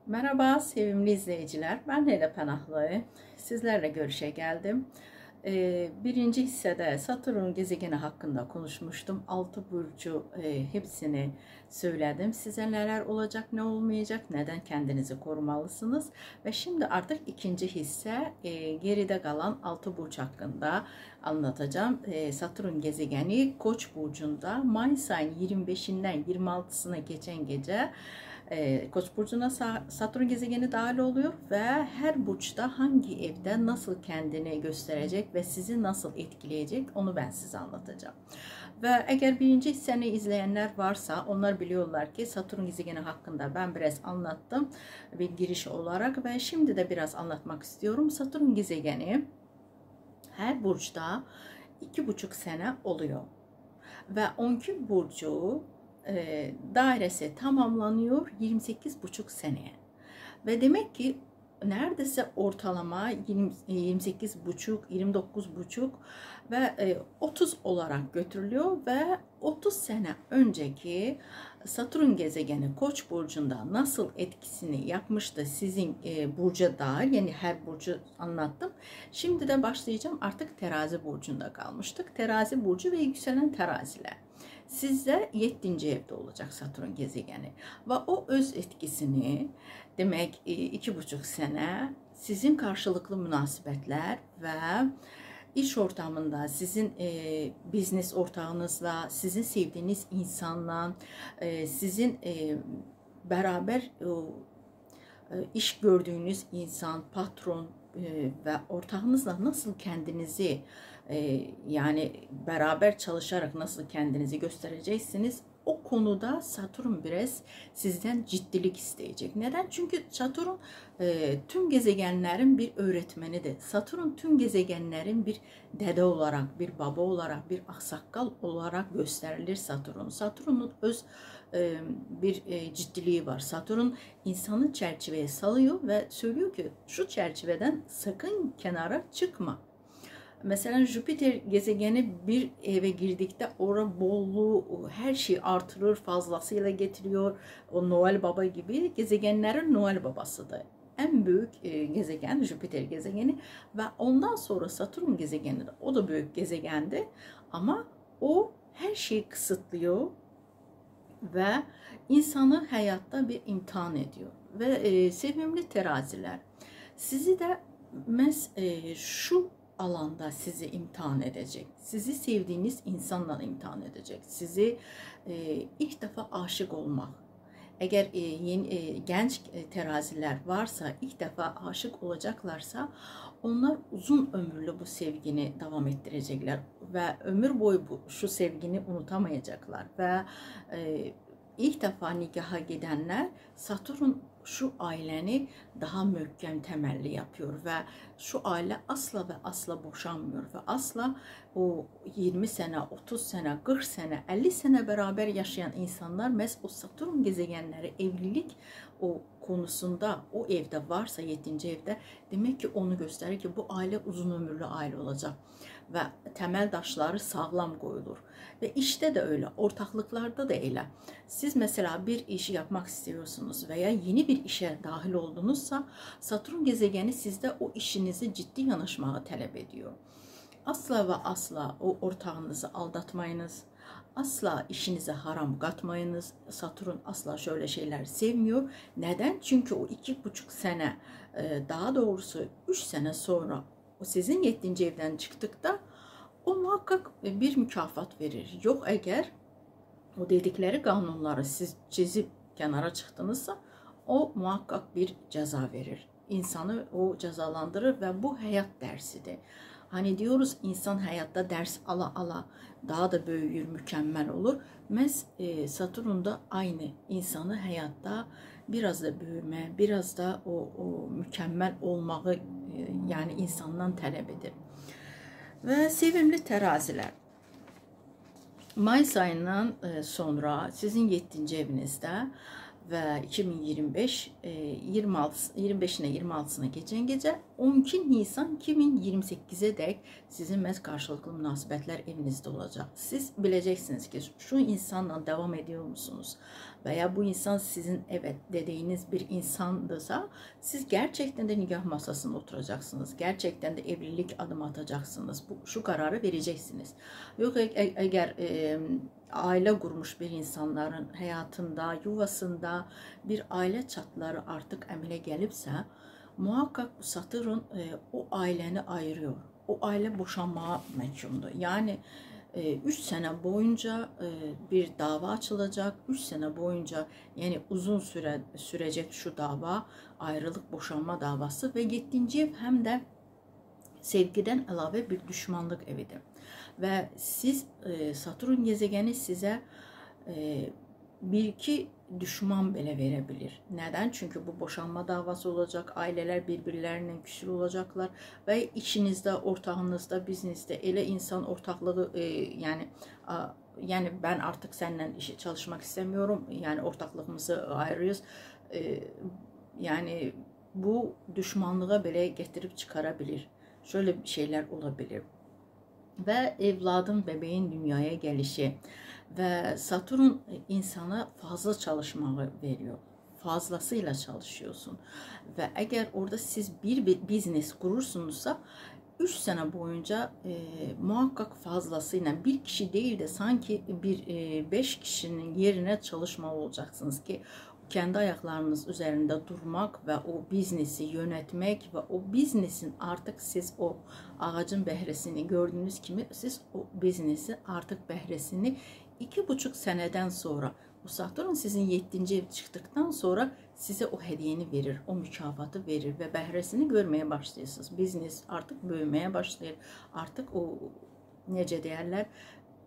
Merhaba sevimli izleyiciler. Ben Leyla Pənahlı. Sizlerle görüşe geldim. Birinci hissede Satürn gezegeni hakkında konuşmuştum. 6 burcu hepsini söyledim. Size neler olacak, ne olmayacak, neden kendinizi korumalısınız. Ve şimdi artık ikinci hisse geride kalan 6 burç hakkında anlatacağım. Satürn gezegeni Koç burcunda Mayıs ayının 25'inden 26'sına geçen gece Koç burcuna Satürn gezegeni dahil oluyor ve her burçta hangi evde nasıl kendini gösterecek ve sizi nasıl etkileyecek onu ben size anlatacağım. Ve eğer birinci hisseni izleyenler varsa onlar biliyorlar ki Satürn gezegeni hakkında ben biraz anlattım bir giriş olarak ve şimdi de biraz anlatmak istiyorum. Satürn gezegeni her burçta 2,5 sene oluyor ve 12 burcu dairesi tamamlanıyor 28,5 seneye. Ve demek ki neredeyse ortalama 28,5, 29,5 ve 30 olarak götürülüyor ve 30 sene önceki Satürn gezegeni Koç burcunda nasıl etkisini yapmıştı sizin burca dair, yani her burcu anlattım. Şimdi de başlayacağım, artık terazi burcunda kalmıştık. Terazi burcu ve yükselen teraziler. Sizde 7. evde olacak Satürn gezegeni ve o öz etkisini demek 2,5 sene sizin karşılıklı münasebetler ve iş ortamında sizin biznes ortağınızla, sizin sevdiğiniz insanla, sizin beraber iş gördüğünüz insan, patron ve ortağınızla nasıl kendinizi yani beraber çalışarak nasıl kendinizi göstereceksiniz, o konuda Satürn biraz sizden ciddilik isteyecek. Neden? Çünkü Satürn tüm gezegenlerin bir öğretmenidir. Satürn tüm gezegenlerin bir dede olarak, bir baba olarak, bir aksakkal olarak gösterilir Satürn. Satürn'ün öz bir ciddiliği var. Satürn insanı çerçeveye salıyor ve söylüyor ki şu çerçeveden sakın kenara çıkma. Mesela Jüpiter gezegeni bir eve girdikte orada bolluğu, her şeyi artırır, fazlasıyla getiriyor. O Noel Baba gibi gezegenlerin Noel Babasıdır. En büyük gezegen Jüpiter gezegeni ve ondan sonra Satürn gezegeni de, o da büyük gezegendi ama o her şeyi kısıtlıyor ve insanı hayatta bir imtihan ediyor. Ve sevimli teraziler, sizi de şu alanda sizi imtihan edecek. Sizi sevdiğiniz insanla imtihan edecek. Sizi ilk defa aşık olmak. Eğer genç teraziler varsa, ilk defa aşık olacaklarsa onlar uzun ömürlü bu sevgini devam ettirecekler ve ömür boyu şu sevgini unutamayacaklar ve ilk defa nikaha gidenler Satürn şu aileni daha möhkem temelli yapıyor ve şu aile asla ve asla boşanmıyor ve asla o 20 sene, 30 sene, 40 sene, 50 sene beraber yaşayan insanlar o Satürn gezegenleri evlilik o konusunda o evde varsa 7. evde demek ki onu gösterir ki bu aile uzun ömürlü aile olacak ve temel taşları sağlam koyulur. Ve işte de öyle, ortaklıklarda da öyle. Siz mesela bir işi yapmak istiyorsunuz veya yeni bir işe dahil oldunuzsa Satürn gezegeni sizde o işinizi ciddi yanaşmaya talep ediyor. Asla ve asla o ortağınızı aldatmayınız. Asla işinize haram katmayınız. Satürn asla şöyle şeyler sevmiyor. Neden? Çünkü o 2,5 sene, daha doğrusu 3 sene sonra o sizin 7. evden çıktıkta o muhakkak bir mükafat verir. Yok eğer o dedikleri kanunları siz çizip kenara çıktınızsa o muhakkak bir ceza verir. İnsanı o cezalandırır ve bu hayat dersidir. Hani diyoruz insan hayatta ders ala ala daha da büyür, mükemmel olur. Satürn'da aynı insanı hayatta biraz da büyüme, biraz da o mükemmel olmağı yani insandan talep eder. Ve sevimli teraziler, Mayıs ayından sonra sizin 7. evinizde ve 2025 25'ine 26'sına geçen gece 12 Nisan 2028'e dek sizin məhz qarşılıqlı münasibətlər evinizdə olacaq. Siz biləcəksiniz ki, şu insanla devam ediyor musunuz? Veya bu insan sizin evet dediğiniz bir insandırsa, siz gerçekten de nikah masasına oturacaksınız. Gerçekten de evlilik adım atacaksınız. Şu kararı vereceksiniz. Yok eğer aile kurmuş bir insanların hayatında, yuvasında bir aile çatları artık əmələ gəlibsə, muhakkak bu Satürn o aileni ayırıyor. O aile boşanmaya məhkumdur. Yani 3 sene boyunca bir dava açılacak. 3 sene boyunca, yani uzun süre sürecek şu dava, ayrılık boşanma davası ve 7. ev hem de sevgiden əlavə bir düşmanlık evidir. Ve siz Satürn gezegeni size bir iki düşman belə verebilir. Neden? Çünkü bu boşanma davası olacak. Aileler birbirlerine küsür olacaklar. Ve işinizde, ortağınızda, biznesde elə insan ortaklığı yani ben artık seninle işe çalışmak istemiyorum. Yani ortaklığımızı ayırıyoruz. Yani bu düşmanlığa belə getirip çıkarabilir. Şöyle bir şeyler olabilir. Ve evladın, bebeğin dünyaya gelişi ve Satürn insana fazla çalışmağı veriyor. Fazlasıyla çalışıyorsun. Ve eğer orada siz bir business kurursunuzsa 3 sene boyunca muhakkak fazlasıyla bir kişi değil de sanki bir 5 kişinin yerine çalışmalı olacaksınız ki kendi ayaklarınız üzerinde durmak ve o biznesi yönetmek ve o biznesin artık siz o ağacın behresini gördüğünüz gibi siz o biznesi artık behresini 2,5 seneden sonra bu Satürn sizin 7. ev çıktıktan sonra size o hediyeni verir, o mükafatı verir ve behresini görmeye başlıyorsunuz. Biznes artık büyümeye başlayır. Artık o necə deyərlər,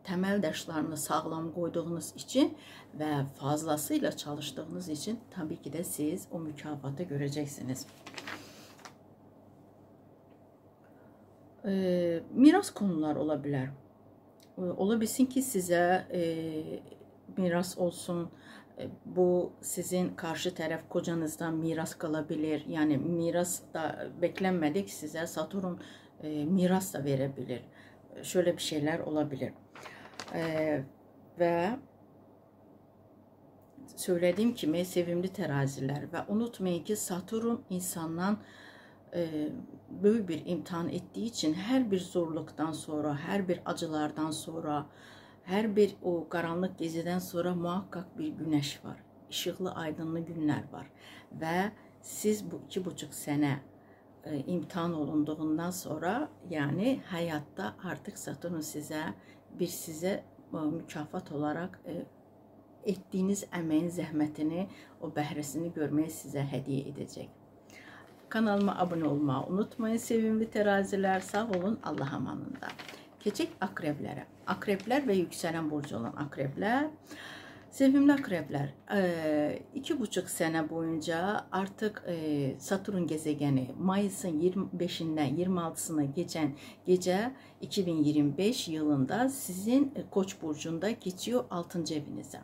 temel daşlarını sağlam koyduğunuz için ve fazlasıyla çalıştığınız için tabii ki de siz o mükafatı göreceksiniz. Miras konular olabilir. Olabilsin ki size miras olsun. Bu sizin karşı taraf kocanızdan miras kalabilir. Yani miras da beklenmedik size Satürn miras da verebilir. Şöyle bir şeyler olabilir. Ve söylediğim gibi sevimli teraziler ve unutmayın ki Satürn insandan büyük bir imtihan ettiği için her bir zorluktan sonra, her bir acılardan sonra, her bir o karanlık geziden sonra muhakkak bir güneş var. Işıklı, aydınlı günler var. Ve siz bu 2,5 sene imtihan olunduğundan sonra yani hayatta artık Satürn size mükafat olarak ettiğiniz emeğin zəhmətini, o bəhrəsini görməyi sizə hediye edecek. Kanalıma abone olmayı unutmayın sevimli teraziler. Sağ olun, Allah amanında. Keçək akreplərə. Akreplər ve yükselen burcu olan akreplər. Sevimli akreplər, 2,5 sene boyunca artık Satürn gezegeni Mayıs'ın 25'inden 26'sına geçen gece 2025 yılında sizin Koç burcunda geçiyor 6. evinize.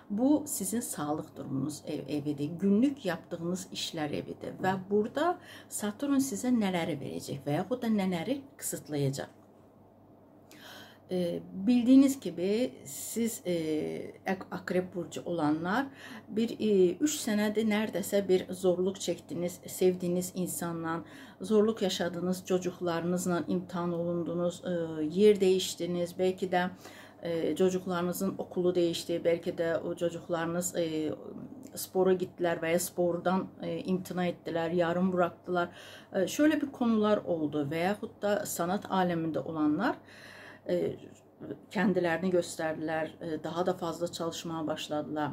Bu sizin sağlık durumunuz evidir, günlük yaptığınız işler evidir ve burada Satürn size neleri verecek veya o da neleri kısıtlayacak. Bildiğiniz gibi siz akrep burcu olanlar bir 3 senede neredeyse bir zorluk çektiniz, sevdiğiniz insanla, zorluk yaşadınız, çocuklarınızla imtihan olundunuz, yer değiştiniz, belki de çocuklarınızın okulu değişti, belki de o çocuklarınız spora gittiler veya spordan imtina ettiler, yarım bıraktılar. Şöyle bir konular oldu veyahut da sanat aleminde olanlar kendilerini gösterdiler, daha da fazla çalışmaya başladılar.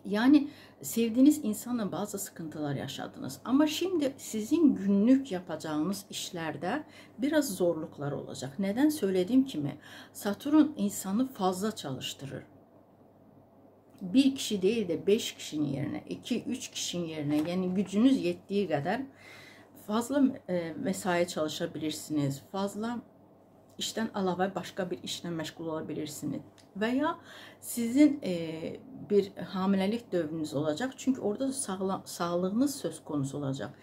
Yani sevdiğiniz insanla bazı sıkıntılar yaşadınız. Ama şimdi sizin günlük yapacağınız işlerde biraz zorluklar olacak. Neden? Söylediğim gibi Satürn insanı fazla çalıştırır. Bir kişi değil de 5 kişinin yerine, 2-3 kişinin yerine, yani gücünüz yettiği kadar fazla mesai çalışabilirsiniz. Fazla işten əlavə başqa bir işlə məşğul ola bilirsiniz. Və ya sizin bir hamiləlik dövrünüz olacaq. Çünki orada sağlığınız söz konusu olacaq.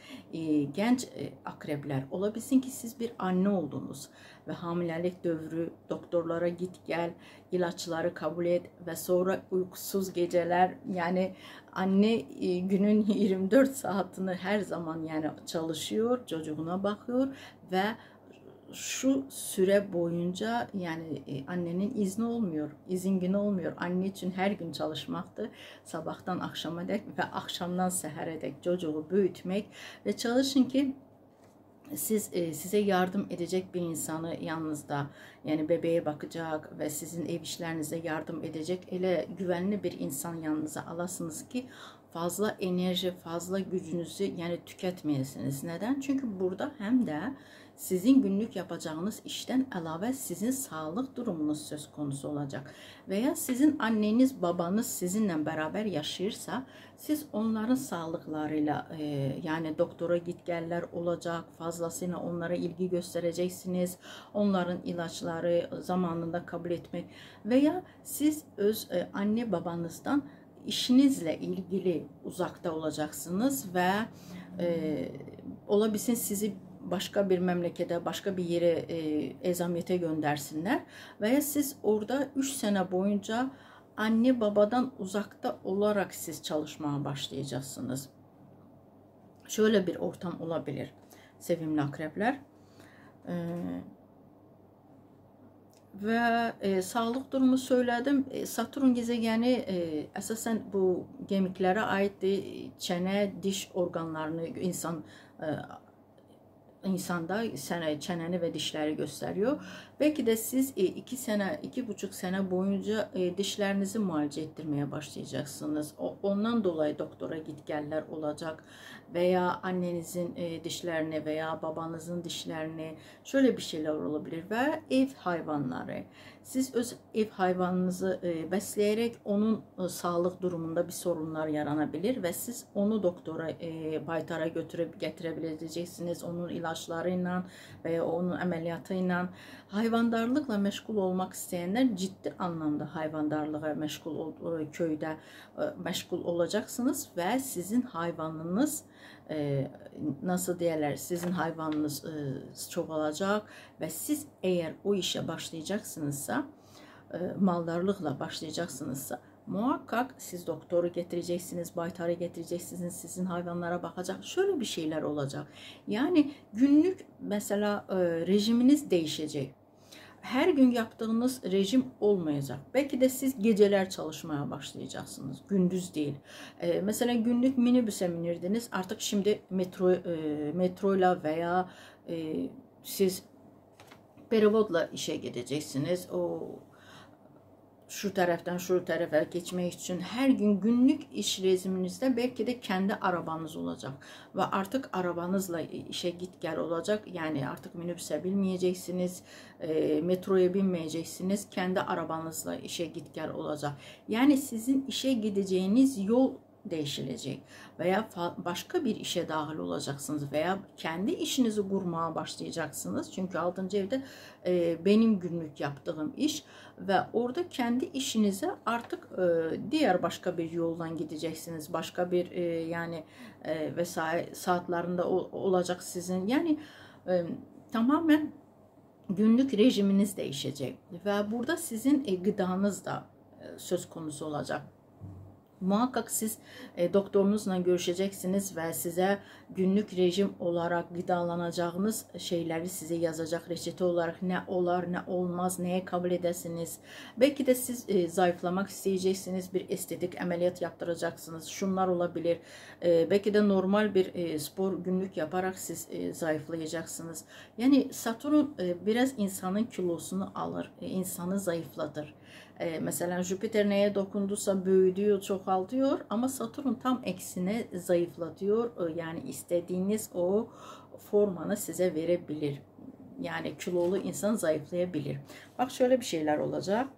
Gənc akreblər, ola bilsin ki, siz bir anne oldunuz və hamiləlik dövrü, doktorlara git gəl, ilaçları kabul et və sonra uykusuz geceler, yani anne günün 24 saatini her zaman yani çalışıyor, çocuğuna bakıyor ve şu süre boyunca yani annenin izni olmuyor, izin günü olmuyor. Anne için her gün çalışmaktır. Sabahtan akşama dek ve akşamdan səhərə dek çocuğu büyütmek ve çalışın ki size yardım edecek bir insanı yanınızda, yani bebeğe bakacak ve sizin ev işlerinize yardım edecek ele güvenli bir insan yanınıza alasınız ki fazla enerji, fazla gücünüzü yani tüketmeyesiniz. Neden? Çünkü burada hem de sizin günlük yapacağınız işten əlavə sizin sağlık durumunuz söz konusu olacak. Veya sizin anneniz, babanız sizinle beraber yaşayırsa, siz onların sağlıklarıyla yani doktora gitgeller olacak, fazlasıyla onlara ilgi göstereceksiniz. Onların ilaçları zamanında kabul etmek veya siz öz anne babanızdan işinizle ilgili uzakta olacaksınız ve olabilsin sizi başka bir memlekete, başka bir yere ezamiyete göndersinler veya siz orada 3 sene boyunca anne babadan uzakta olarak siz çalışmaya başlayacaksınız. Şöyle bir ortam olabilir sevimli akrepler. Ve sağlık durumu söyledim. Saturn gezegeni esasen bu kemiklere aittir. Çene, diş organlarını insanda çeneni ve dişleri gösteriyor. Belki de siz 2,5 sene boyunca dişlerinizi muayene ettirmeye başlayacaksınız. Ondan dolayı doktora gitgeller olacak veya annenizin dişlerini veya babanızın dişlerini, şöyle bir şeyler olabilir. Ve ev hayvanları. Siz öz ev hayvanınızı besleyerek onun sağlık durumunda bir sorunlar yaranabilir ve siz onu doktora, baytara getirebileceksiniz. Onun ilaçlarıyla veya onun ameliyatıyla. Hayvandarlıkla meşgul olmak isteyenler ciddi anlamda hayvandarlığa köyde meşgul olacaksınız ve sizin hayvanınız nasıl diyorlar, sizin hayvanınız çoğalacak ve siz eğer o işe başlayacaksınızsa, maldarlıkla başlayacaksınızsa muhakkak siz doktoru getireceksiniz, baytarı getireceksiniz, sizin hayvanlara bakacak, şöyle bir şeyler olacak. Yani günlük mesela rejiminiz değişecek. Her gün yaptığınız rejim olmayacak. Belki de siz geceler çalışmaya başlayacaksınız. Gündüz değil. Mesela günlük minibüse binirdiniz. Artık şimdi metroyla veya siz perivodla işe gideceksiniz. Şu taraftan şu tarafa geçmek için her gün günlük iş rejiminizde belki de kendi arabanız olacak ve artık arabanızla işe git gel olacak. Yani artık minibüse binmeyeceksiniz, metroya binmeyeceksiniz, kendi arabanızla işe git gel olacak. Yani sizin işe gideceğiniz yol değişilecek veya başka bir işe dahil olacaksınız veya kendi işinizi kurmaya başlayacaksınız. Çünkü 6. evde benim günlük yaptığım iş ve orada kendi işinize artık diğer başka bir yoldan gideceksiniz. Başka bir yani vesaire saatlerinde olacak sizin. Yani tamamen günlük rejiminiz değişecek ve burada sizin gıdanız da söz konusu olacak. Muhakkak siz doktorunuzla görüşeceksiniz ve size günlük rejim olarak gıdalanacağınız şeyleri size yazacak, reçete olarak ne olar ne olmaz, neye kabul edersiniz. Belki de siz zayıflamak isteyeceksiniz, bir estetik ameliyat yaptıracaksınız, şunlar olabilir. Belki de normal bir spor günlük yaparak siz zayıflayacaksınız. Yani Satürn biraz insanın kilosunu alır, insanı zayıflatır. Mesela Jüpiter neye dokunduysa büyütüyor, çoğaltıyor ama Satürn tam eksine zayıflatıyor. Yani istediğiniz o formanı size verebilir. Yani kilolu insan zayıflayabilir. Bak şöyle bir şeyler olacak.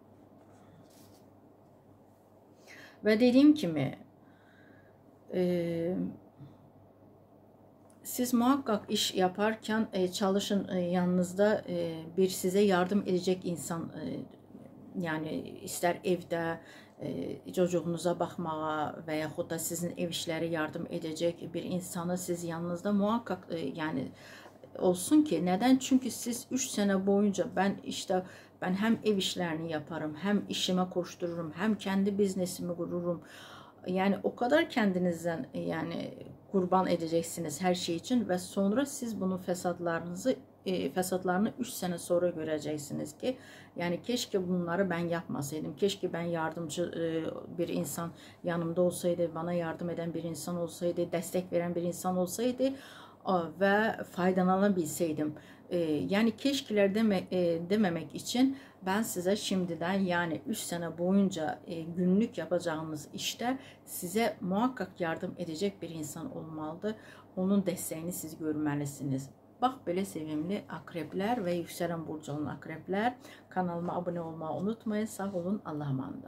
Ve dediğim gibi siz muhakkak iş yaparken çalışın, yanınızda bir size yardım edecek insan, yani ister evdə çocuğunuza baxmağa və yaxud da sizin ev işləri yardım edecek bir insanı siz yanınızda muhakkak yani olsun ki, neden? Çünkü siz 3 sene boyunca ben hem ev işlerini yaparım, hem işime koştururum, hem kendi biznesimi kururum. Yani o kadar kendinizden yani kurban edeceksiniz her şey için ve sonra siz bunun fesatlarını 3 sene sonra göreceksiniz ki yani keşke bunları ben yapmasaydım, keşke ben yardımcı bir insan yanımda olsaydı, bana yardım eden bir insan olsaydı, destek veren bir insan olsaydı ve faydalanabilseydim. Yani keşkeler dememek için ben size şimdiden yani 3 sene boyunca günlük yapacağınız işte size muhakkak yardım edecek bir insan olmalıdır. Onun desteğini siz görmelisiniz. Bak böyle sevimli akrepler ve yükselen burcu olan akrepler, kanalıma abone olmayı unutmayın. Sağ olun, Allah'a emanet.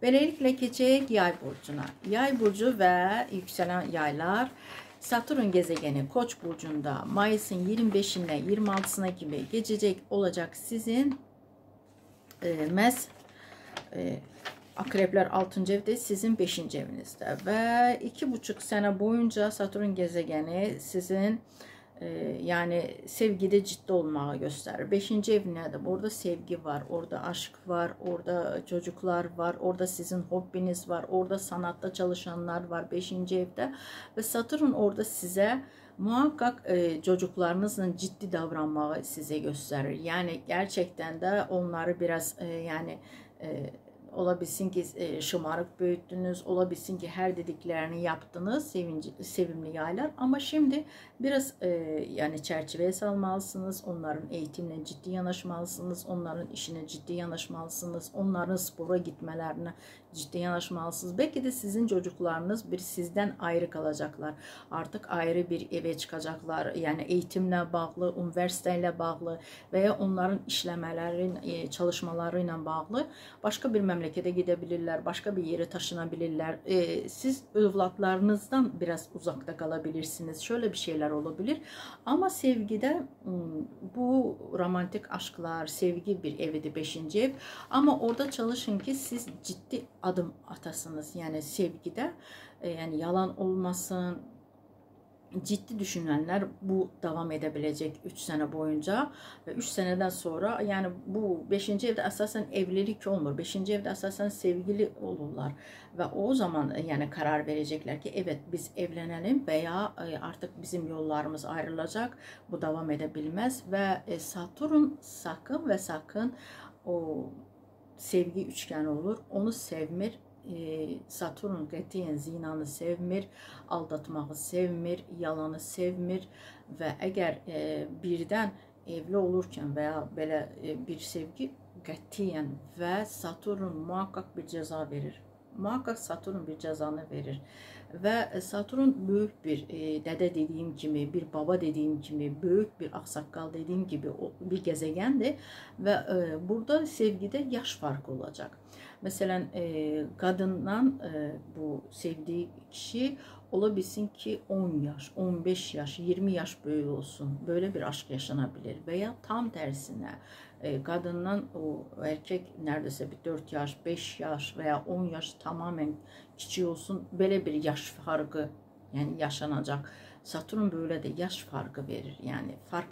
Böylelikle geçecek yay burcuna. Yay burcu ve yükselen yaylar, Satürn gezegeni Koç burcunda Mayıs'ın 25'ine 26'sına gibi geçecek olacak sizin akrepler 6. evde, sizin 5. evinizde ve 2,5 sene boyunca Satürn gezegeni sizin yani sevgide ciddi olmağı gösterir. 5. ev nedir? Orada sevgi var, orada aşk var, orada çocuklar var, orada sizin hobbiniz var, orada sanatta çalışanlar var 5. evde ve Satürn orada size muhakkak çocuklarınızla ciddi davranmağı size gösterir. Yani gerçekten de onları biraz yani olabilsin ki şımarık büyüttünüz, olabilsin ki her dediklerini yaptınız, sevimli yaylar. Ama şimdi biraz yani çerçeveye salmalısınız, onların eğitimine ciddi yanaşmalısınız, onların işine ciddi yanaşmalısınız, onların spora gitmelerine ciddi yanaşmalısınız. Belki de sizin çocuklarınız bir sizden ayrı kalacaklar. Artık ayrı bir eve çıkacaklar. Yani eğitimle bağlı, üniversiteyle bağlı veya onların işlemelerin, çalışmalarıyla bağlı başka bir memlekete gidebilirler, başka bir yere taşınabilirler. Siz evlatlarınızdan biraz uzakta kalabilirsiniz. Şöyle bir şeyler olabilir. Ama sevgide bu romantik aşklar, sevgi bir evidir 5. ev. Ama orada çalışın ki siz ciddi adım atasınız. Yani sevgide yani yalan olmasın. Ciddi düşünenler bu devam edebilecek 3 sene boyunca ve 3 seneden sonra yani bu 5. evde esasen evlilik olmur. 5. evde esasen sevgili olurlar ve o zaman yani karar verecekler ki evet biz evlenelim veya artık bizim yollarımız ayrılacak. Bu devam edebilmez ve Satürn sakın ve sakın o sevgi üçgeni olur. Onu sevmir. Satürn qətiyyən zinanı sevmir, aldatmağı sevmir, yalanı sevmir və əgər birdən evli olurkən veya belə bir sevgi qətiyyən və Satürn muhakkak bir ceza verir. Muhakkak Satürn bir cezanı verir. Ve Satürn büyük bir dede dediğim gibi, bir baba dediğim gibi, büyük bir aksakkal dediğim gibi bir gezegendi. Ve burada sevgide yaş farkı olacak. Mesela kadından bu sevdiği kişi olabilsin ki 10 yaş, 15 yaş, 20 yaş büyük olsun. Böyle bir aşk yaşanabilir. Veya tam tersine kadından o erkek neredeyse bir 4 yaş, 5 yaş veya 10 yaş tamamen küçük olsun. Böyle bir yaş farkı yani yaşanacak. Satürn böyle de yaş farkı verir. Yani fark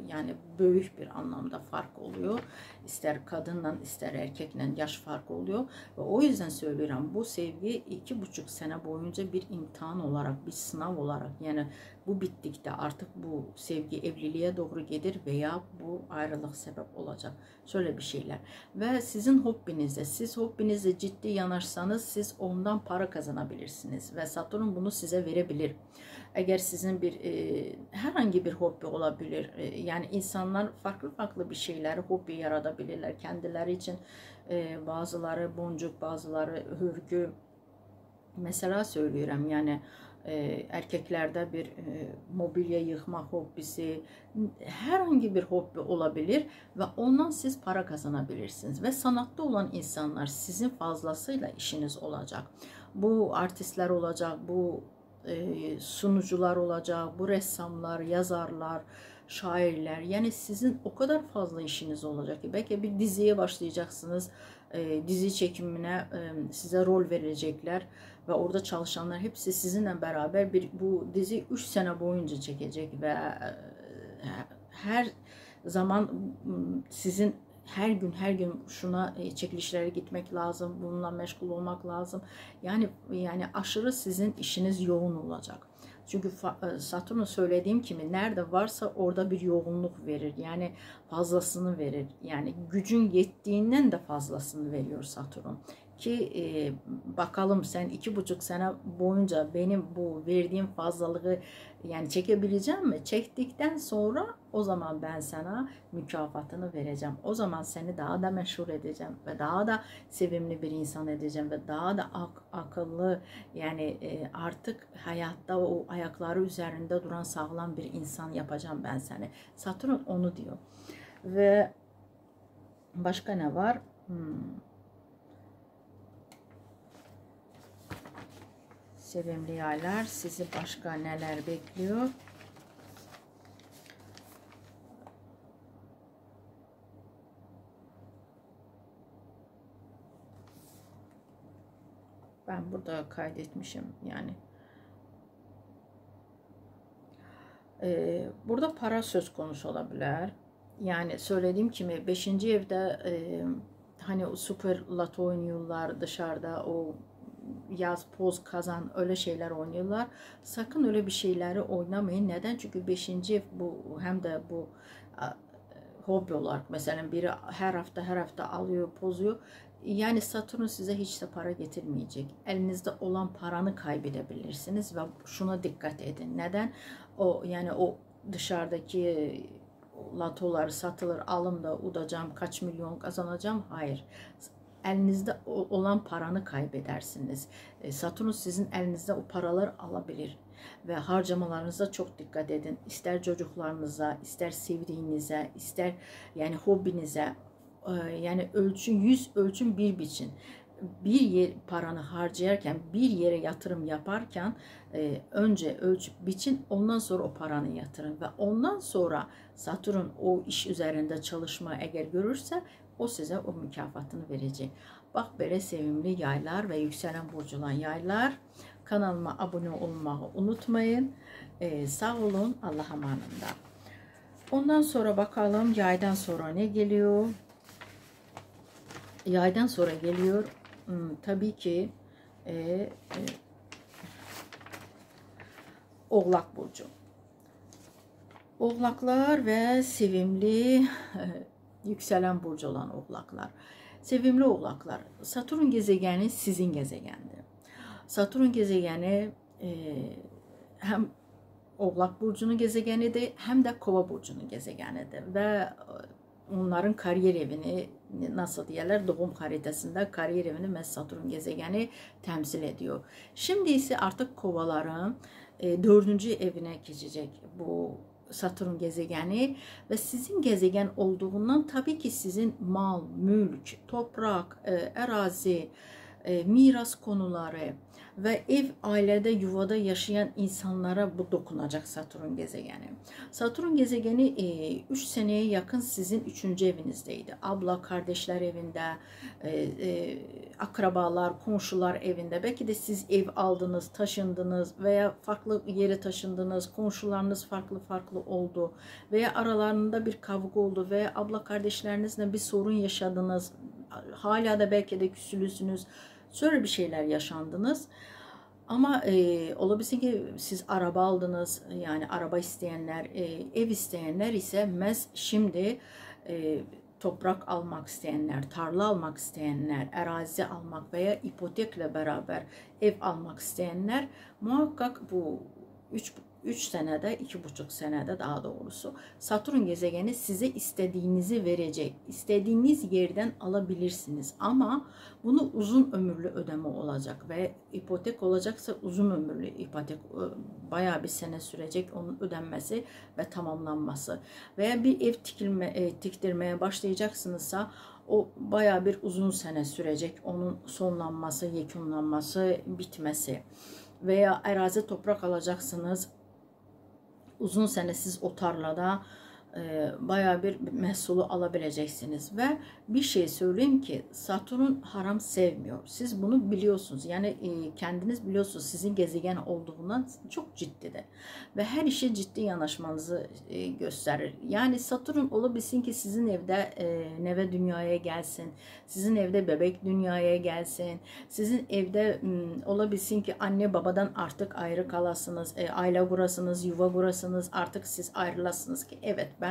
yani büyük bir anlamda fark oluyor. İster kadınla ister erkekle yaş farkı oluyor. Ve o yüzden söylüyorum bu sevgi 2,5 sene boyunca bir imtihan olarak, bir sınav olarak yani bu bittikte artık bu sevgi evliliğe doğru gelir veya bu ayrılık sebep olacak. Şöyle bir şeyler. Ve sizin hobbinizde, siz hobbinizde ciddi yanaşsanız siz ondan para kazanabilirsiniz. Ve Satürn bunu size verebilir. Eğer sizin bir herhangi bir hobi olabilir. Yani insanlar farklı farklı bir şeyler, hobi yaratabilirler kendileri için. Bazıları boncuk, bazıları hörgü. Mesela söylüyorum yani erkeklerde bir mobilya yıkma hobisi, herhangi bir hobi olabilir ve ondan siz para kazanabilirsiniz. Ve sanatta olan insanlar sizin fazlasıyla işiniz olacak. Bu artistler olacak, bu sunucular olacak, bu ressamlar, yazarlar, şairler. Yani sizin o kadar fazla işiniz olacak ki belki bir diziye başlayacaksınız. Dizi çekimine size rol verecekler ve orada çalışanlar hepsi sizinle beraber bu dizi 3 sene boyunca çekecek ve her zaman sizin her gün şuna çekilişlere gitmek lazım, bununla meşgul olmak lazım. Yani aşırı sizin işiniz yoğun olacak. Çünkü Satürn'ün söylediğim gibi nerede varsa orada bir yoğunluk verir. Yani fazlasını verir. Yani gücün yettiğinden de fazlasını veriyor Satürn. Ki bakalım sen 2,5 sene boyunca benim bu verdiğim fazlalığı yani çekebileceğim mi? Çektikten sonra o zaman ben sana mükafatını vereceğim. O zaman seni daha da meşhur edeceğim ve daha da sevimli bir insan edeceğim ve daha da akıllı, yani artık hayatta o ayakları üzerinde duran sağlam bir insan yapacağım ben seni. Satürn onu diyor. Ve başka ne var? Sevimli yaylar, sizi başka neler bekliyor? Ben burada kaydetmişim yani. Burada para söz konusu olabilir. Yani söylediğim gibi 5. evde hani o süper loto oynuyorlar dışarıda, o yaz poz kazan öyle şeyler oynuyorlar. Sakın öyle bir şeyleri oynamayın. Neden? Çünkü 5. ev bu, hem de bu hobi olarak mesela biri her hafta alıyor, pozuyor. Yani Satürn size hiç de para getirmeyecek. Elinizde olan paranı kaybedebilirsiniz ve şuna dikkat edin. Neden? Yani o dışarıdaki latolar satılır, alım da udacağım, kaç milyon kazanacağım. Hayır. Elinizde olan paranı kaybedersiniz. Satürn sizin elinizde o paraları alabilir. Ve harcamalarınıza çok dikkat edin. İster çocuklarınıza, ister sevdiğinize, ister yani hobinize. Yani yüz ölçün bir biçin. Paranı harcayarken, bir yere yatırım yaparken önce ölçüp biçin, ondan sonra o paranı yatırın ve ondan sonra Satürn o iş üzerinde çalışma eğer görürse o size o mükafatını verecek. Bak böyle sevimli yaylar ve yükselen burcu olan yaylar, kanalıma abone olmayı unutmayın. Sağ olun, Allah'a emanet. Ondan sonra bakalım yaydan sonra ne geliyor? Yaydan sonra geliyor tabii ki Oğlak Burcu. Oğlaklar ve sevimli yükselen burcu olan oğlaklar. Sevimli oğlaklar. Satürn gezegeni sizin gezegendir. Satürn gezegeni hem Oğlak Burcu'nun gezegenidir hem de Kova Burcu'nun gezegenidir. Ve onların kariyer evini, nasıl diyorlar, doğum haritasında kariyer evini Satürn gezegeni temsil ediyor. Şimdi ise artık kovaların 4. evine geçecek bu Satürn gezegeni ve sizin gezegen olduğundan tabii ki sizin mal, mülk, toprak, arazi, miras konuları ve ev, ailede, yuvada yaşayan insanlara bu dokunacak Satürn gezegeni. Satürn gezegeni 3 seneye yakın sizin 3. evinizdeydi. Abla, kardeşler evinde, akrabalar, komşular evinde. Belki de siz ev aldınız, taşındınız veya farklı yere taşındınız. Komşularınız farklı oldu veya aralarında bir kavga oldu veya abla kardeşlerinizle bir sorun yaşadınız. Hala da belki de küsülüsünüz. Şöyle bir şeyler yaşandınız. Ama olabilir ki siz araba aldınız, yani araba isteyenler, ev isteyenler ise şimdi toprak almak isteyenler, tarla almak isteyenler, arazi almak veya ipotekle beraber ev almak isteyenler muhakkak bu 3 senede, 2,5 senede daha doğrusu Satürn gezegeni size istediğinizi verecek. İstediğiniz yerden alabilirsiniz ama bunu uzun ömürlü ödeme olacak ve ipotek olacaksa uzun ömürlü ipotek, bayağı bir sene sürecek onun ödenmesi ve tamamlanması. Veya bir ev diktirmeye başlayacaksınızsa o bayağı bir uzun sene sürecek onun sonlanması, yekunlanması, bitmesi. veya arazi toprak alacaksınız. Uzun sene siz o tarlada bayağı bir məhsulu alabileceksiniz. Ve bir şey söyleyeyim ki Satürn haram sevmiyor. Siz bunu biliyorsunuz. Yani kendiniz biliyorsunuz, sizin gezegen olduğundan çok ciddidir. Ve her işe ciddi yanaşmanızı gösterir. Yani Satürn olabilsin ki sizin evde neve dünyaya gelsin. Sizin evde bebek dünyaya gelsin. Sizin evde olabilsin ki anne babadan artık ayrı kalasınız. Aile kurasınız, yuva kurasınız. Artık siz ayrılasınız ki evet, ben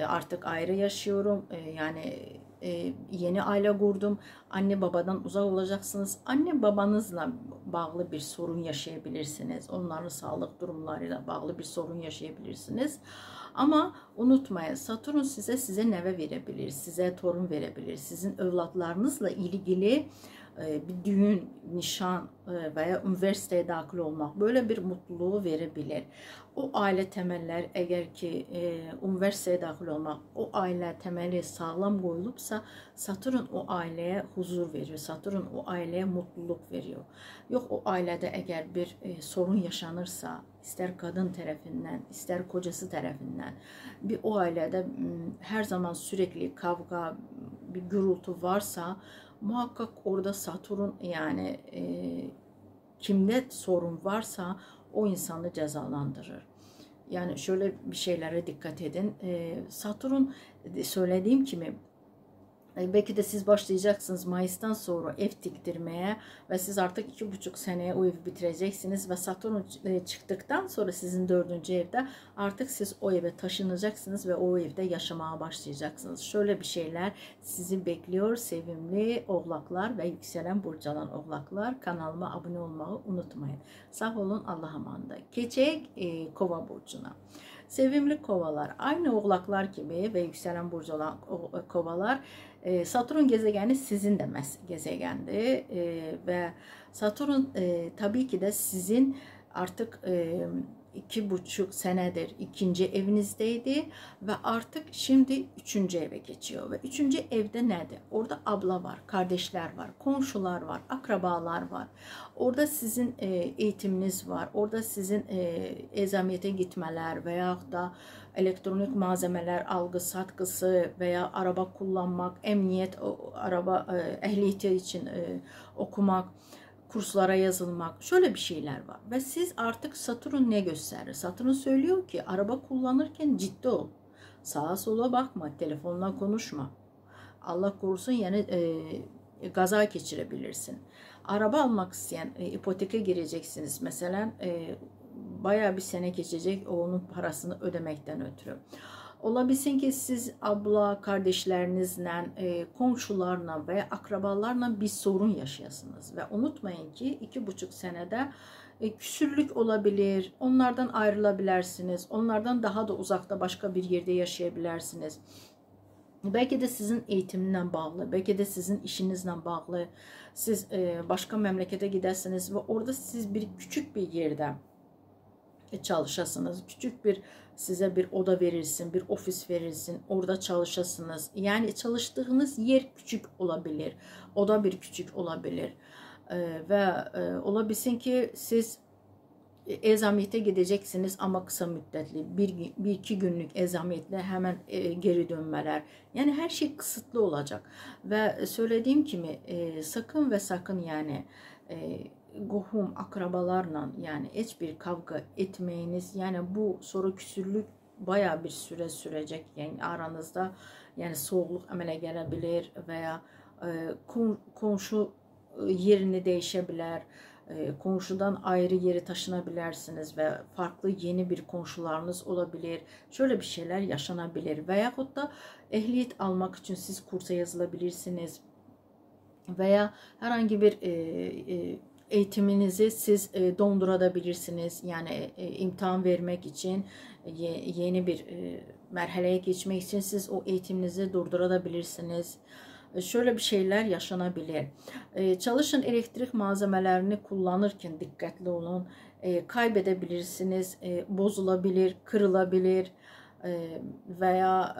artık ayrı yaşıyorum. Yani yeni aile kurdum. Anne babadan uzak olacaksınız. Anne babanızla bağlı bir sorun yaşayabilirsiniz. Onların sağlık durumlarıyla bağlı bir sorun yaşayabilirsiniz. Ama unutmayın, Satürn size neve verebilir, size torun verebilir. Sizin evlatlarınızla ilgili bir düğün, nişan veya üniversiteye dahil olmak böyle bir mutluluğu verebilir. O aile temeller, eğer ki üniversiteye dahil olmak, o aile temeli sağlam koyulupsa Satürn o aileye huzur veriyor. Satürn o aileye mutluluk veriyor. Yok, o ailede eğer bir sorun yaşanırsa, ister kadın tarafından, ister kocası tarafından, bir o ailede her zaman sürekli kavga, bir gürültü varsa muhakkak orada Satürn, yani kimde sorun varsa o insanı cezalandırır. Yani şöyle bir şeylere dikkat edin. Satürn, söylediğim gibi, belki de siz başlayacaksınız Mayıs'tan sonra ev diktirmeye ve siz artık 2,5 seneye o evi bitireceksiniz ve Satürn çıktıktan sonra sizin 4. evde artık siz o eve taşınacaksınız ve o evde yaşamaya başlayacaksınız. Şöyle bir şeyler sizi bekliyor sevimli oğlaklar ve yükselen burcu olan oğlaklar. Kanalıma abone olmayı unutmayın. Sağ olun, Allah'a emanet. Geçecek Kova burcuna. Sevimli kovalar, aynı oğlaklar gibi ve yükselen burcu olan kovalar, Satürn gezegeni sizin de gezegendi ve Satürn tabii ki de sizin artık 2,5 senedir 2. evinizdeydi ve artık şimdi 3. eve geçiyor. Ve 3. evde nedir? Orada abla var, kardeşler var, komşular var, akrabalar var. Orada sizin eğitiminiz var. Orada sizin eczamiyete gitmeler veyahut da elektronik malzemeler algı satkısı veya araba kullanmak, emniyet, araba ehliyeti için okumak, kurslara yazılmak, şöyle bir şeyler var. Ve siz artık Satürn ne gösterir? Satürn söylüyor ki araba kullanırken ciddi ol. Sağa sola bakma, telefonla konuşma. Allah korusun, yani gaza geçirebilirsin. Araba almak isteyen, ipoteke gireceksiniz mesela, bayağı bir sene geçecek onun parasını ödemekten ötürü. Olabilsin ki siz abla, kardeşlerinizle, komşularla veya akrabalarla bir sorun yaşayasınız. Ve unutmayın ki 2,5 senede küsürlük olabilir, onlardan ayrılabilirsiniz, onlardan daha da uzakta başka bir yerde yaşayabilirsiniz. Belki de sizin eğitimle bağlı, belki de sizin işinizle bağlı. Siz başka memlekete gidersiniz ve orada siz küçük bir yerde çalışasınız. Küçük bir, size bir oda verilsin, bir ofis verilsin. Orada çalışasınız. Yani çalıştığınız yer küçük olabilir. Oda bir küçük olabilir. Ve olabilsin ki siz eczamiyete gideceksiniz ama kısa müddetli, bir iki günlük eczamiyetle hemen geri dönmeler. Yani her şey kısıtlı olacak. Ve söylediğim gibi sakın ve sakın, yani gohum akrabalarla yani hiçbir kavga etmeyiniz. Yani bu soru küsürlük bayağı bir süre sürecek. Yani aranızda yani soğukluk emele gelebilir veya komşu yerini değişebilir. Komşudan ayrı yere taşınabilirsiniz ve farklı yeni bir komşularınız olabilir. Şöyle bir şeyler yaşanabilir. Veyahut da ehliyet almak için siz kursa yazılabilirsiniz. Veya herhangi bir eğitiminizi siz dondurabilirsiniz. Yani imtihan vermek için, yeni bir merhaleye geçmek için siz o eğitiminizi durdurabilirsiniz. Şöyle bir şeyler yaşanabilir. Çalışın, elektrik malzemelerini kullanırken dikkatli olun. Kaybedebilirsiniz, bozulabilir, kırılabilir veya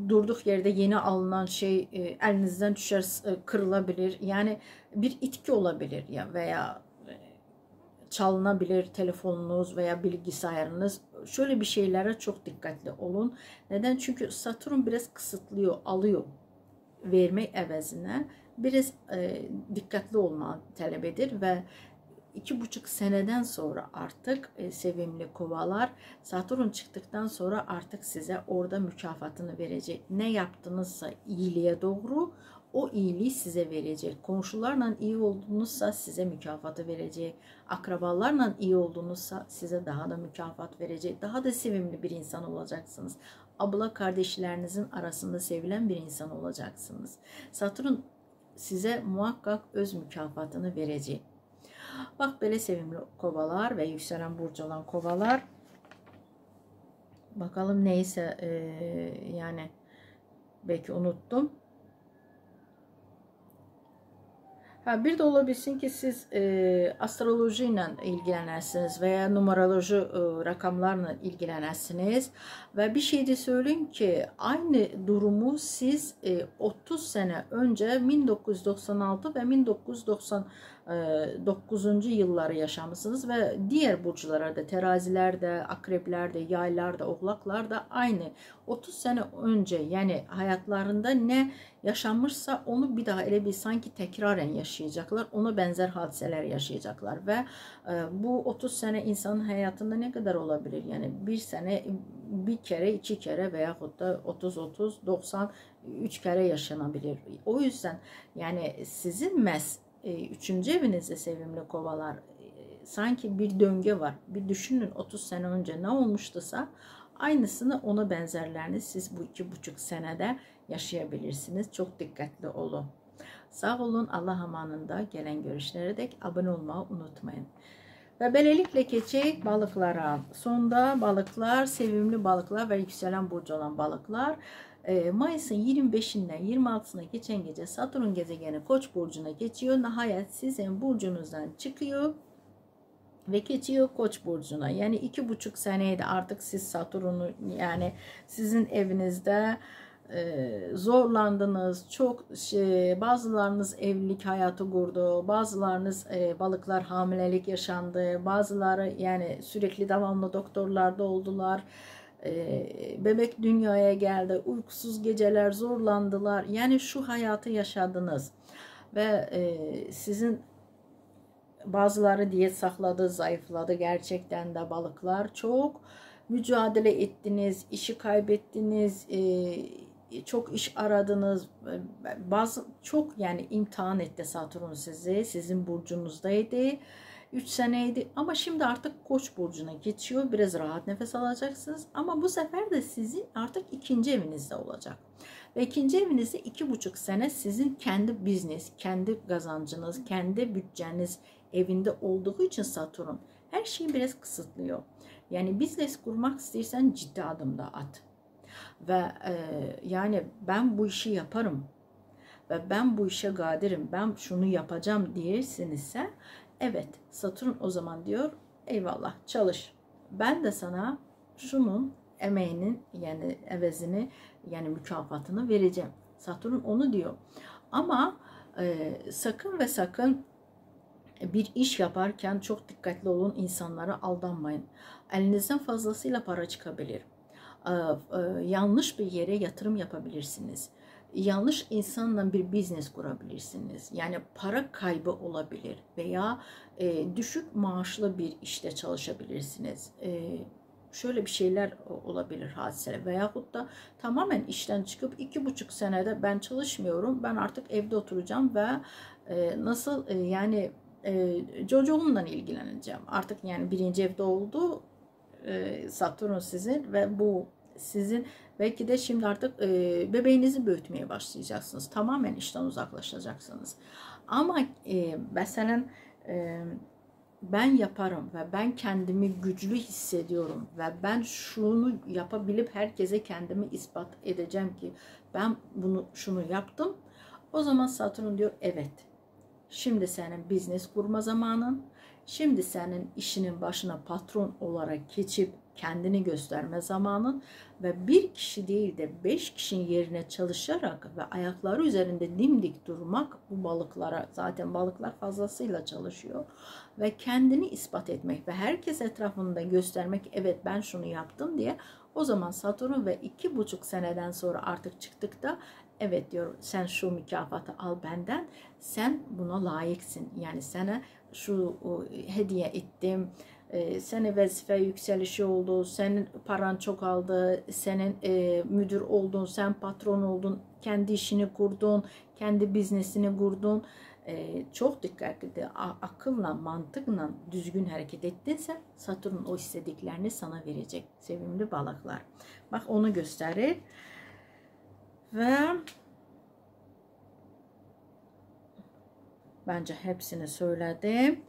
durduk yerde yeni alınan şey elinizden düşer, kırılabilir. Yani bir itki olabilir ya veya çalınabilir telefonunuz veya bilgisayarınız. Şöyle bir şeylere çok dikkatli olun. Neden? Çünkü Satürn biraz kısıtlıyor, alıyor vermek əvəzinə. Biraz dikkatli olma tələb ve 2,5 seneden sonra artık sevimli kovalar, Satürn çıktıktan sonra artık size orada mükafatını verecek. Ne yaptınızsa iyiliğe doğru o iyiliği size verecek. Komşularla iyi oldunuzsa size mükafatı verecek. Akrabalarla iyi oldunuzsa size daha da mükafat verecek. Daha da sevimli bir insan olacaksınız. Abla kardeşlerinizin arasında sevilen bir insan olacaksınız. Satürn size muhakkak öz mükafatını verecek. Bak böyle sevimli kovalar ve yükselen burcu olan kovalar. Bakalım neyse yani belki unuttum. Bir de olabilsin ki siz astrolojiyle ilgilenirsiniz veya numeroloji rakamlarla ilgilenirsiniz. Ve bir şey de söyleyeyim ki aynı durumu siz 30 sene önce 1996 ve 1999 yılları yaşamışsınız ve diğer burçlara da terazilerde, akreplerde, yaylarda, oğlaklarda aynı 30 sene önce yani hayatlarında ne yaşanmışsa onu bir daha ele bir sanki tekraren yaşayacaklar. Ona benzer hadiseler yaşayacaklar ve bu 30 sene insanın hayatında ne kadar olabilir? Yani bir sene bir kere, iki kere veya da 30, 90, 3 kere yaşanabilir. O yüzden yani sizin üçüncü evinizde sevimli kovalar sanki bir döngü var. Bir düşünün 30 sene önce ne olmuştusa aynısını ona benzerlerini siz bu 2,5 senede yaşayabilirsiniz. Çok dikkatli olun. Sağ olun. Allah amanında gelen görüşlere dek abone olmayı unutmayın. Ve böylelikle geçecek balıklara. Sonda balıklar, sevimli balıklar ve yükselen burcu olan balıklar. Mayıs'ın 25'inden 26'sına geçen gece Satürn gezegeni Koç burcuna geçiyor. Nihayet sizin burcunuzdan çıkıyor ve geçiyor Koç burcuna. Yani 2,5 seneydi artık siz Satürn'ü yani sizin evinizde zorlandınız. Çok bazılarınız evlilik hayatı kurdu. Bazılarınız balıklar hamilelik yaşandı. Bazıları yani sürekli devamlı doktorlarda oldular. Bebek dünyaya geldi. Uykusuz geceler zorlandılar. Yani şu hayatı yaşadınız. Ve sizin bazıları diyet sakladı, zayıfladı. Gerçekten de balıklar çok mücadele ettiniz, işi kaybettiniz, çok iş aradınız. Bazı çok yani imtihan etti Satürn sizi. Sizin burcunuzdaydı. 3 seneydi ama şimdi artık Koç burcuna geçiyor. Biraz rahat nefes alacaksınız. Ama bu sefer de sizin artık ikinci evinizde olacak. Ve ikinci evinizde 2,5 sene sizin kendi biznes, kendi kazancınız, kendi bütçeniz evinde olduğu için Satürn her şeyi biraz kısıtlıyor. Yani biznes kurmak istersen ciddi adımda at. Ve yani ben bu işi yaparım ve ben bu işe kadirim, ben şunu yapacağım diyersinizse evet Satürn o zaman diyor eyvallah çalış. Ben de sana şunun emeğinin yani evezini yani mükafatını vereceğim. Satürn onu diyor. Ama sakın ve sakın bir iş yaparken çok dikkatli olun, insanlara aldanmayın. Elinizden fazlasıyla para çıkabilir. Yanlış bir yere yatırım yapabilirsiniz. Yanlış insanla bir biznes kurabilirsiniz. Yani para kaybı olabilir veya düşük maaşlı bir işte çalışabilirsiniz. Şöyle bir şeyler olabilir hadiseler veyahut da tamamen işten çıkıp 2,5 senede ben çalışmıyorum, ben artık evde oturacağım ve nasıl yani çocuğumla ilgileneceğim. Artık yani birinci evde oldu Satürn sizin ve bu sizin belki de şimdi artık bebeğinizi büyütmeye başlayacaksınız. Tamamen işten uzaklaşacaksınız. Ama mesela ben yaparım ve ben kendimi güçlü hissediyorum ve ben şunu yapabilip herkese kendimi ispat edeceğim ki ben şunu yaptım. O zaman Satürn diyor evet. Şimdi senin biznes kurma zamanın. Şimdi senin işinin başına patron olarak geçip kendini gösterme zamanın ve bir kişi değil de 5 kişinin yerine çalışarak ve ayakları üzerinde dimdik durmak, bu balıklara, zaten balıklar fazlasıyla çalışıyor ve kendini ispat etmek ve herkes etrafında göstermek, evet ben şunu yaptım diye. O zaman Satürn ve 2,5 seneden sonra artık çıktıkta evet diyor, sen şu mükafatı al benden, sen buna layıksın. Yani sana şu hediye ettim, senin vazife yükselişi oldu, senin paran çok aldı, senin müdür oldun, sen patron oldun, kendi işini kurdun, kendi biznesini kurdun. Çok dikkatli, akılla, mantıkla düzgün hareket ettinse Satürn o istediklerini sana verecek sevimli balıklar. Bak onu gösterir ve bence hepsini söyledim.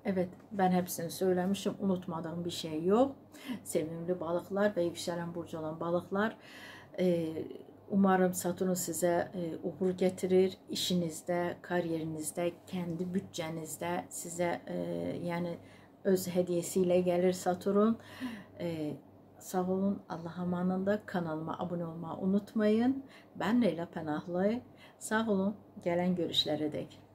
Evet, ben hepsini söylemişim. Unutmadığım bir şey yok. Sevimli balıklar ve yükselen burcu olan balıklar. Umarım Satürn size uğur getirir. İşinizde, kariyerinizde, kendi bütçenizde size yani öz hediyesiyle gelir Satürn. Sağ olun. Allah'a emanında. Kanalıma abone olmayı unutmayın. Ben Leyla Penahlı. Sağ olun. Gelen görüşlere dek.